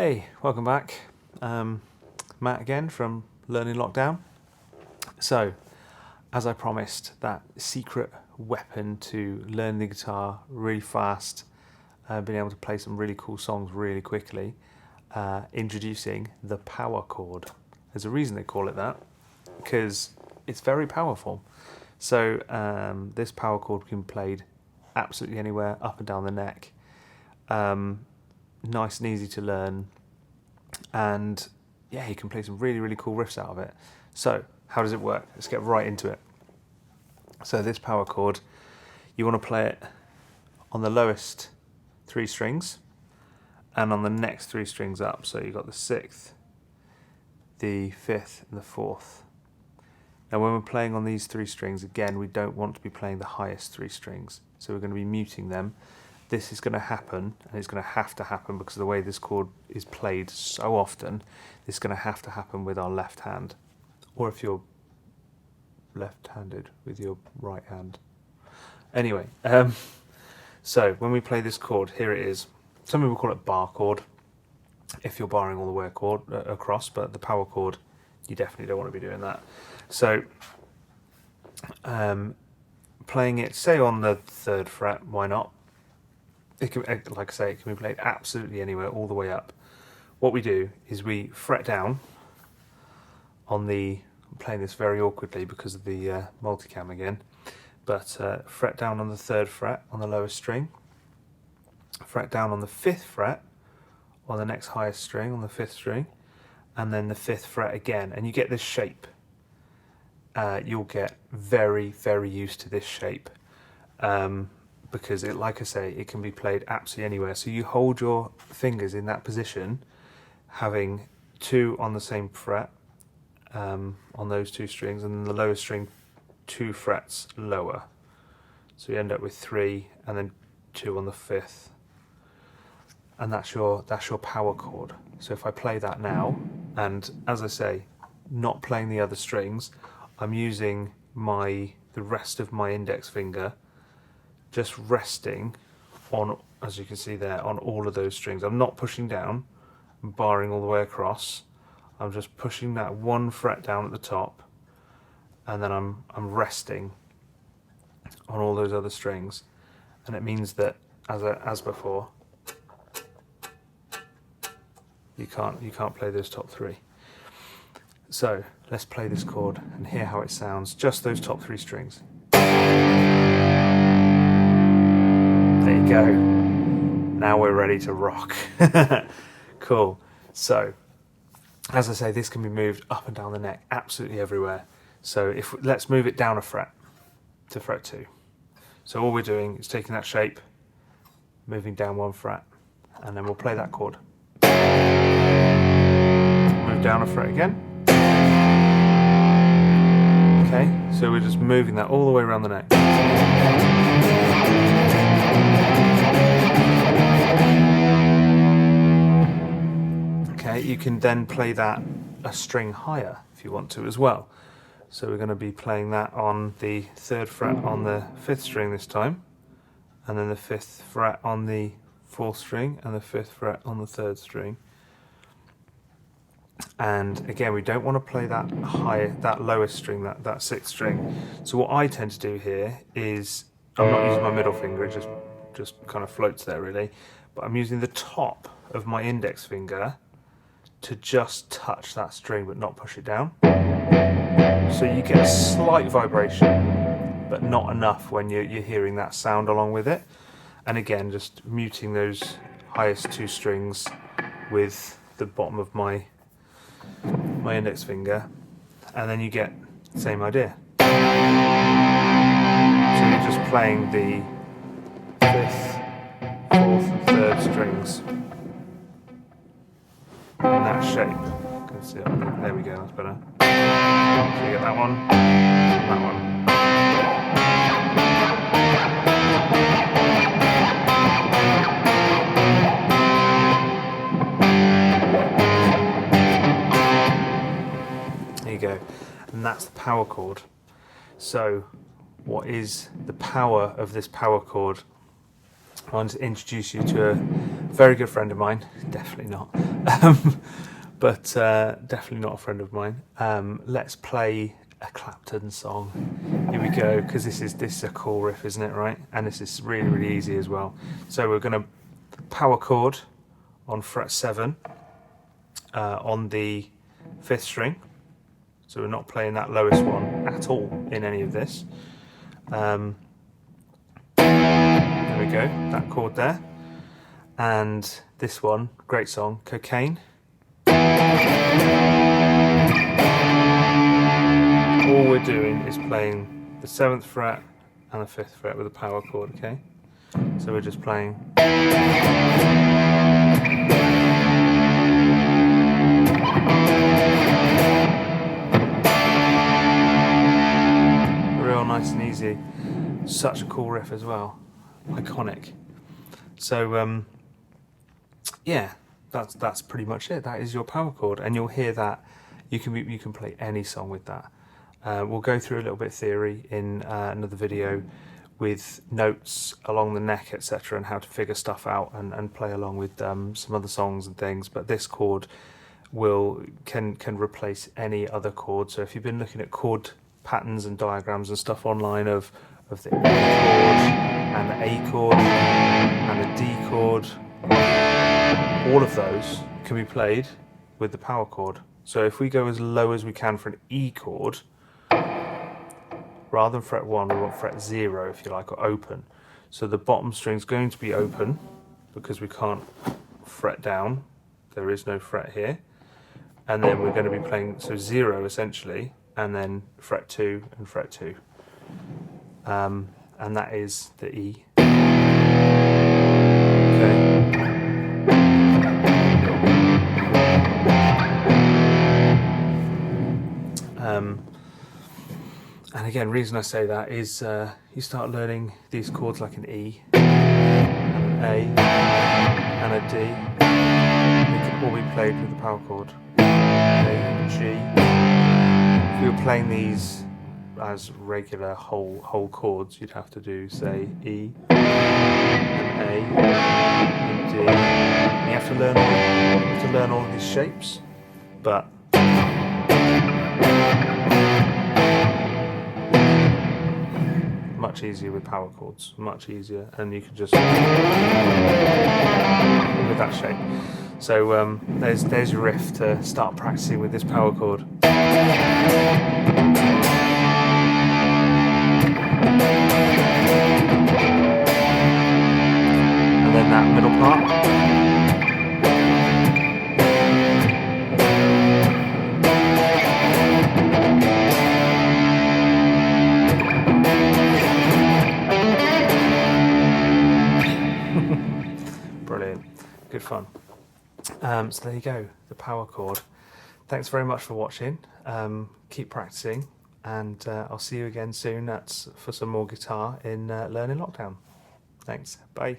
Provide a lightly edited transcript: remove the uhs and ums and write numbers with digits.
Hey, welcome back. Matt again from Learning Lockdown. So, as I promised, that secret weapon to learn the guitar really fast, being able to play some really cool songs really quickly, introducing the Power Chord. There's a reason they call it that, because it's very powerful. So this Power Chord can be played absolutely anywhere, up and down the neck. Nice and easy to learn, and yeah, you can play some really cool riffs out of it. So how does it work? Let's get right into it. So this Power Chord, you want to play it on the lowest 3 strings and on the next 3 strings up. So you've got the 6th, the 5th and the 4th. Now when we're playing on these 3 strings, again, we don't want to be playing the highest 3 strings, so we're going to be muting them. This is going to happen, and it's going to have to happen because of the way this chord is played so often. It's going to have to happen with our left hand, or if you're left-handed, with your right hand. Anyway, so when we play this chord, here it is. Some people call it bar chord, if you're barring all the way across, but the Power Chord, you definitely don't want to be doing that. So playing it, say on the 3rd fret, why not? It can, like I say, it can be played absolutely anywhere, all the way up. What we do is we fret down on the, I'm playing this very awkwardly because of the multicam again, but fret down on the 3rd fret on the lowest string, fret down on the 5th fret on the next highest string on the 5th string, and then the 5th fret again, and you get this shape. You'll get very used to this shape. Because it, like I say, it can be played absolutely anywhere. So you hold your fingers in that position, having 2 on the same fret on those 2 strings, and then the lowest string 2 frets lower. So you end up with 3 and then 2 on the 5th, and that's your Power Chord. So if I play that now, and as I say, not playing the other strings, I'm using the rest of my index finger, just resting on, as you can see there, on all of those strings. I'm not pushing down, I'm barring all the way across. I'm just pushing that 1 fret down at the top, and then I'm resting on all those other strings. And it means that, as before, you can't play those top 3. So let's play this chord and hear how it sounds, just those top 3 strings. There you go. Now we're ready to rock. Cool. So, as I say, this can be moved up and down the neck, absolutely everywhere. So let's move it down a fret to fret 2. So all we're doing is taking that shape, moving down 1 fret, and then we'll play that chord. Move down a fret again. Okay, so we're just moving that all the way around the neck. Okay, you can then play that a string higher if you want to as well. So we're going to be playing that on the 3rd fret on the 5th string this time, and then the 5th fret on the 4th string, and the 5th fret on the 3rd string. And again, we don't want to play that lowest string, that 6th string. So what I tend to do here is, I'm not using my middle finger, it just kind of floats there really, but I'm using the top of my index finger to just touch that string but not push it down. So you get a slight vibration, but not enough when you're hearing that sound along with it. And again, just muting those highest 2 strings with the bottom of my index finger, and then you get the same idea. So you're just playing the 5th, 4th and 3rd strings in that shape. You can see it. There we go, that's better. So you get that one, that one. There you go, and that's the Power Chord. So what is the power of this Power Chord? I want to introduce you to Very good friend of mine, definitely not, but definitely not a friend of mine. Let's play a Clapton song. Here we go, because this is a cool riff, isn't it, right? And this is really, really easy as well. So we're going to power chord on fret 7 on the 5th string. So we're not playing that lowest one at all in any of this. There we go, that chord there. And this one, great song, Cocaine. All we're doing is playing the 7th fret and the 5th fret with a power chord, okay? So we're just playing. Real nice and easy. Such a cool riff as well. Iconic. So yeah, that's pretty much it. That is your power chord, and you'll hear that you can play any song with that. We'll go through a little bit of theory in another video with notes along the neck, etc., and how to figure stuff out and play along with some other songs and things. But this chord can replace any other chord. So if you've been looking at chord patterns and diagrams and stuff online of the E chord and the A chord and the D chord, all of those can be played with the power chord. So if we go as low as we can for an E chord, rather than fret 1, we want fret 0, if you like, or open. So the bottom string's going to be open because we can't fret down. There is no fret here. And then we're going to be playing, so 0 essentially, and then fret 2 and fret 2. And that is the E. Okay. And again, reason I say that is you start learning these chords like an E, and an A, and a D. They can all be played with the power chord. A, G. If we were playing these as regular whole chords, you'd have to do, say, E, and A, and D. And you have to learn all of these shapes, but much easier with power chords, much easier, and you can just with that shape. So there's your riff to start practicing with this power chord. And then that middle part. Brilliant, good fun. So there you go, the power chord. Thanks very much for watching. Keep practicing, and I'll see you again soon. That's for some more guitar in Learning Lockdown. Thanks, bye.